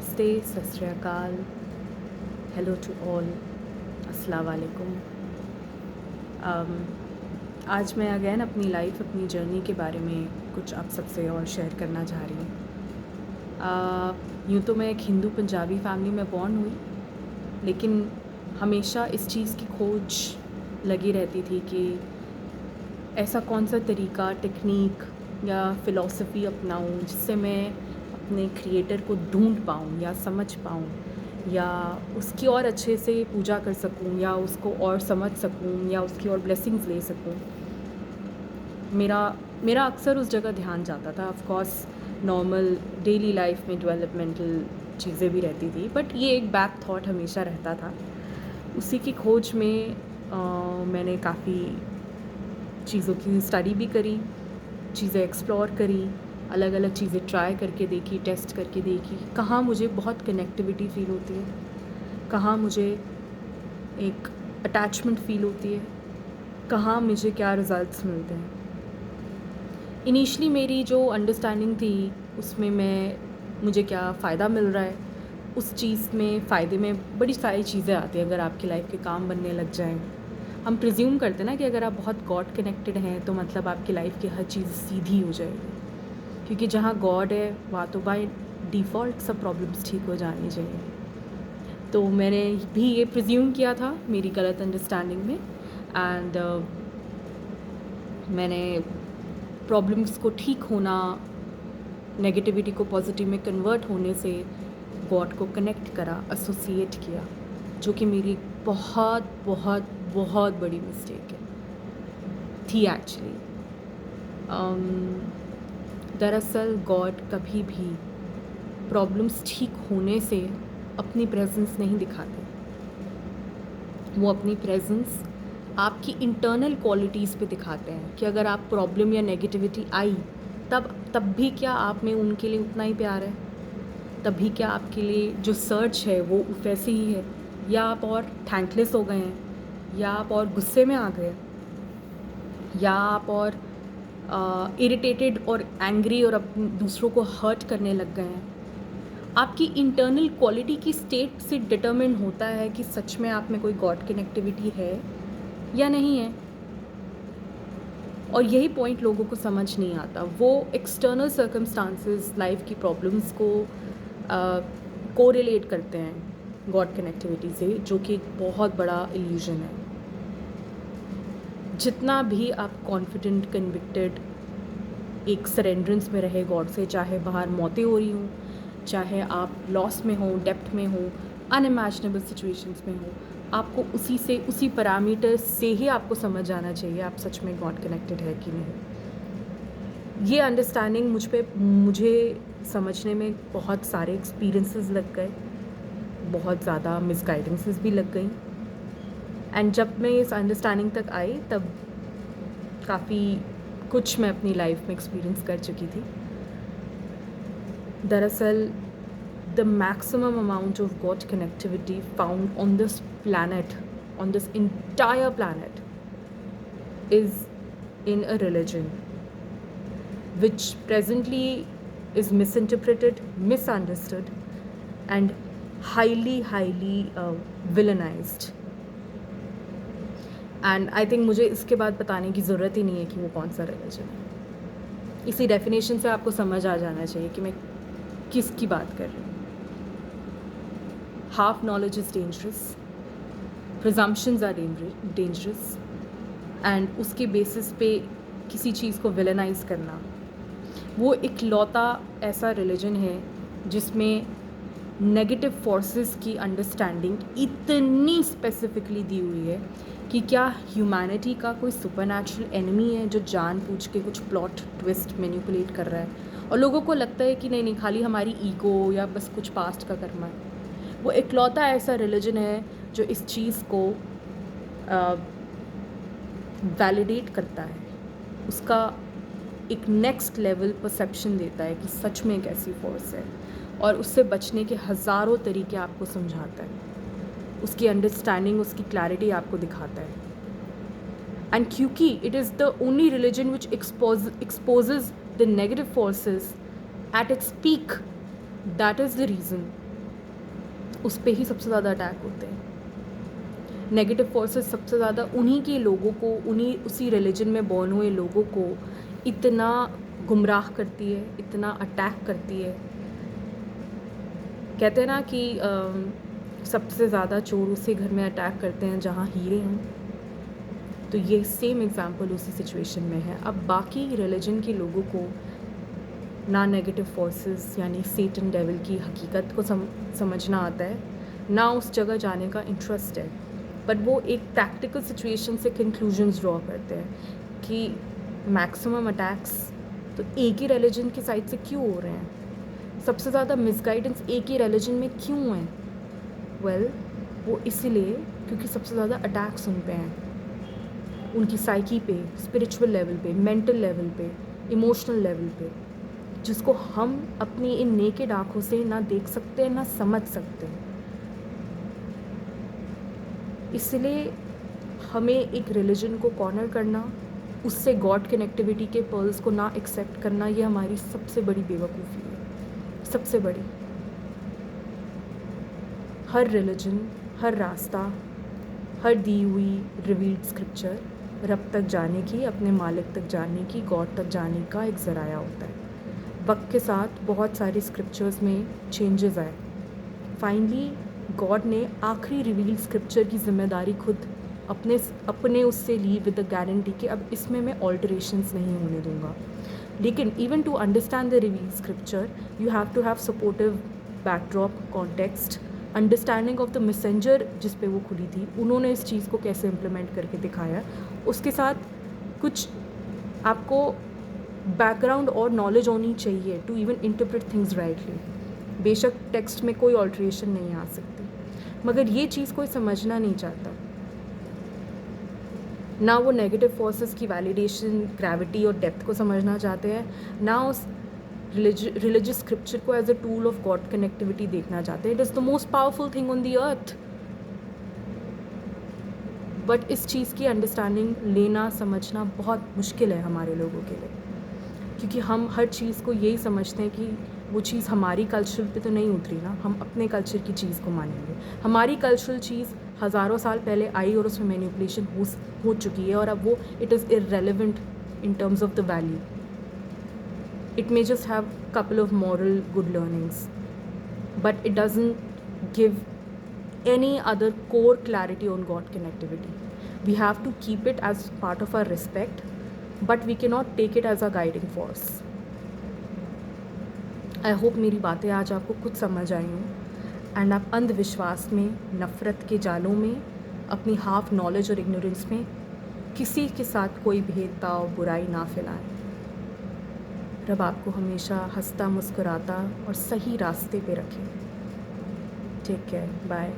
नमस्ते, सत श्री अकाल, हेलो टू ऑल, अस्सलाम वालेकुम। आज मैं अगेन अपनी लाइफ, अपनी जर्नी के बारे में कुछ आप सबसे और शेयर करना चाह रही हूँ। यूँ तो मैं एक हिंदू पंजाबी फैमिली में बॉर्न हुई, लेकिन हमेशा इस चीज़ की खोज लगी रहती थी कि ऐसा कौन सा तरीका, टेक्निक या फ़िलॉसफ़ी अपनाऊँ जिससे मैं अपने क्रिएटर को ढूंढ पाऊँ या समझ पाऊँ या उसकी और अच्छे से पूजा कर सकूँ या उसको और समझ सकूँ या उसकी और ब्लेसिंग्स ले सकूँ। मेरा मेरा अक्सर उस जगह ध्यान जाता था। Of course normal daily life में डेवलपमेंटल चीज़ें भी रहती थी, बट ये एक बैक थॉट हमेशा रहता था। उसी की खोज में मैंने काफ़ी चीज़ों की स्टडी भी करी, चीज़ें एक्सप्लोर करी, अलग अलग चीज़ें ट्राई करके देखी, टेस्ट करके देखी, कहाँ मुझे बहुत कनेक्टिविटी फ़ील होती है, कहाँ मुझे एक अटैचमेंट फ़ील होती है, कहाँ मुझे क्या रिज़ल्ट्स मिलते हैं। इनिशियली मेरी जो अंडरस्टैंडिंग थी उसमें मुझे क्या फ़ायदा मिल रहा है, उस चीज़ में फ़ायदे में बड़ी सारी चीज़ें आती हैं। अगर आपकी लाइफ के काम बनने लग जाएं, हम प्रिज्यूम करते हैं ना कि अगर आप बहुत गॉड कनेक्टेड हैं तो मतलब आपकी लाइफ की हर चीज़ सीधी हो जाएगी, क्योंकि जहाँ गॉड है वहाँ तो बाय डिफ़ॉल्ट सब प्रॉब्लम्स ठीक हो जानी चाहिए। तो मैंने भी ये प्रिज्यूम किया था मेरी गलत अंडरस्टैंडिंग में, एंड मैंने प्रॉब्लम्स को ठीक होना, नेगेटिविटी को पॉजिटिव में कन्वर्ट होने से गॉड को कनेक्ट करा, एसोसिएट किया, जो कि मेरी बहुत बहुत बहुत बड़ी मिस्टेक थी एक्चुअली। दरअसल गॉड कभी भी प्रॉब्लम्स ठीक होने से अपनी प्रेजेंस नहीं दिखाते। वो अपनी प्रेजेंस आपकी इंटरनल क्वालिटीज़ पे दिखाते हैं कि अगर आप प्रॉब्लम या नेगेटिविटी आई तब भी क्या आप में उनके लिए उतना ही प्यार है, तब भी क्या आपके लिए जो सर्च है वो वैसे ही है, या आप और थैंकलेस हो गए हैं, या आप और गुस्से में आ गए, या आप और इरिटेटेड और एंग्री और दूसरों को हर्ट करने लग गए हैं। आपकी इंटरनल क्वालिटी की स्टेट से डिटरमिन होता है कि सच में आप में कोई गॉड कनेक्टिविटी है या नहीं है। और यही पॉइंट लोगों को समझ नहीं आता। वो एक्सटर्नल सर्कमस्टांसेस, लाइफ की प्रॉब्लम्स को कोरिलेट करते हैं गॉड कनेक्टिविटी से, जो कि एक बहुत बड़ा इल्यूजन है। जितना भी आप कॉन्फिडेंट, कन्विक्टेड, एक सरेंडरेंस में रहे गॉड से, चाहे बाहर मौतें हो रही हों, चाहे आप लॉस में हो, डेप्थ में हो, अनइमेजिनेबल सिचुएशंस में हो, आपको उसी पैरामीटर से ही आपको समझ आना चाहिए आप सच में गॉड कनेक्टेड है कि नहीं। ये अंडरस्टैंडिंग मुझे समझने में बहुत सारे एक्सपीरियंसेस लग गए, बहुत ज़्यादा मिसगाइडेंसेस भी लग गई, एंड जब मैं इस अंडरस्टैंडिंग तक आई तब काफ़ी कुछ मैं अपनी लाइफ में एक्सपीरियंस कर चुकी थी। दरअसल the maximum amount of God connectivity found on this planet, on this entire planet, is in a religion which presently is misinterpreted, misunderstood, and highly villainized. And I think मुझे इसके बाद बताने की ज़रूरत ही नहीं है कि वो कौन सा रिलीजन है। इसी डेफिनेशन से आपको समझ आ जाना चाहिए कि मैं किसकी बात कर रही हूँ। Half knowledge is dangerous, presumptions are dangerous, and उसके बेसिस पे किसी चीज़ को विलेनाइज करना, वो इकलौता ऐसा रिलीजन है जिसमें नेगेटिव फोर्सेस की अंडरस्टैंडिंग इतनी स्पेसिफिकली दी हुई है कि क्या ह्यूमैनिटी का कोई सुपरनैचुरल एनिमी है जो जानबूझ के कुछ प्लॉट ट्विस्ट मैनिपुलेट कर रहा है, और लोगों को लगता है कि नहीं खाली हमारी ईगो या बस कुछ पास्ट का कर्मा है। वो इकलौता ऐसा रिलीजन है जो इस चीज़ को वैलिडेट करता है, उसका एक नेक्स्ट लेवल परसेप्शन देता है कि सच में एक ऐसी फोर्स है, और उससे बचने के हज़ारों तरीके आपको समझाता है, उसकी अंडरस्टैंडिंग, उसकी क्लैरिटी आपको दिखाता है। एंड क्योंकि it is the only religion which exposes the negative forces at its peak, that is the reason उस पे ही सबसे ज़्यादा अटैक होते हैं। नेगेटिव फोर्सेस सबसे ज़्यादा उन्हीं के लोगों को, उन्हीं उसी रिलीजन में बॉर्न हुए लोगों को इतना गुमराह करती है, इतना अटैक करती है। कहते हैं ना कि सबसे ज़्यादा चोर उसी घर में अटैक करते हैं जहाँ हीरे हों। तो ये सेम एग्जांपल उसी सिचुएशन में है। अब बाकी रिलीजन के लोगों को ना नेगेटिव फोर्सेस यानी सेटन डेविल की हकीकत को समझना आता है, ना उस जगह जाने का इंटरेस्ट है, बट वो एक प्रैक्टिकल सिचुएशन से कंक्लूजन्स ड्रॉ करते हैं कि मैक्सिमम अटैक्स तो एक ही रिलीजन की साइड से क्यों हो रहे हैं, सबसे ज़्यादा मिसगाइडेंस एक ही रिलीजन में क्यों है। वेल, वो इसीलिए क्योंकि सबसे ज़्यादा अटैक्स उन पे हैं, उनकी साइकी पे, स्पिरिचुअल लेवल पे, मेंटल लेवल पे, इमोशनल लेवल पे, जिसको हम अपनी इन नेकेड आँखों से ना देख सकते हैं ना समझ सकते हैं। इसलिए हमें एक रिलीजन को कॉर्नर करना, उससे गॉड कनेक्टिविटी के पर्ल्स को ना एक्सेप्ट करना, ये हमारी सबसे बड़ी बेवकूफ़ी है, सबसे बड़ी। हर रिलीजन, हर रास्ता, हर दी हुई रिवील्ड स्क्रिप्चर रब तक जाने की, अपने मालिक तक जाने की, गॉड तक जाने का एक ज़राया होता है। वक्त के साथ बहुत सारी स्क्रिप्चर्स में चेंजेस आए। फाइनली गॉड ने आखिरी रिवील्ड स्क्रिप्चर की जिम्मेदारी खुद अपने उससे ली विद द गारंटी कि अब इसमें मैं ऑल्टरेशंस नहीं होने दूंगा। लेकिन even to understand the revealed scripture you have to have supportive backdrop, context, understanding of the messenger जिस पे वो खुली थी, उन्होंने इस चीज़ को कैसे इम्प्लीमेंट करके दिखाया। उसके साथ कुछ आपको बैकग्राउंड और नॉलेज होनी चाहिए to even interpret things rightly. बेशक टेक्स्ट में कोई ऑल्ट्रेशन नहीं आ सकती, मगर ये चीज़ कोई समझना नहीं चाहता। ना वो नेगेटिव फोर्सेस की वैलिडेशन, ग्रेविटी और डेप्थ को समझना चाहते हैं, ना उस रिलीजियस स्क्रिप्चर को as a tool of God connectivity देखना चाहते हैं। It is the most powerful thing on the earth. But इस चीज़ की अंडरस्टैंडिंग लेना, समझना बहुत मुश्किल है हमारे लोगों के लिए, क्योंकि हम हर चीज़ को यही समझते हैं कि वो चीज़ हमारी कल्चर पे तो नहीं उतरी ना, हम अपने कल्चर की चीज़ को मानेंगे। हमारी कल्चरल चीज़ हज़ारों साल पहले आई और उसमें मैनिपुलेशन हो चुकी है, और अब वो it is irrelevant in terms of the value. It may just have couple of moral good learnings, but it doesn't give any other core clarity on God connectivity. We have to keep it as part of our respect, but we cannot take it as a guiding force. I hope मेरी बातें आज आपको कुछ समझ आई हों, and आप अंधविश्वास में, नफ़रत के जालों में, अपनी हाफ नॉलेज और इग्नोरेंस में किसी के साथ कोई भेदभाव, बुराई ना फैलाएं। रब आपको हमेशा हंसता मुस्कुराता और सही रास्ते पे रखे। Take care, bye.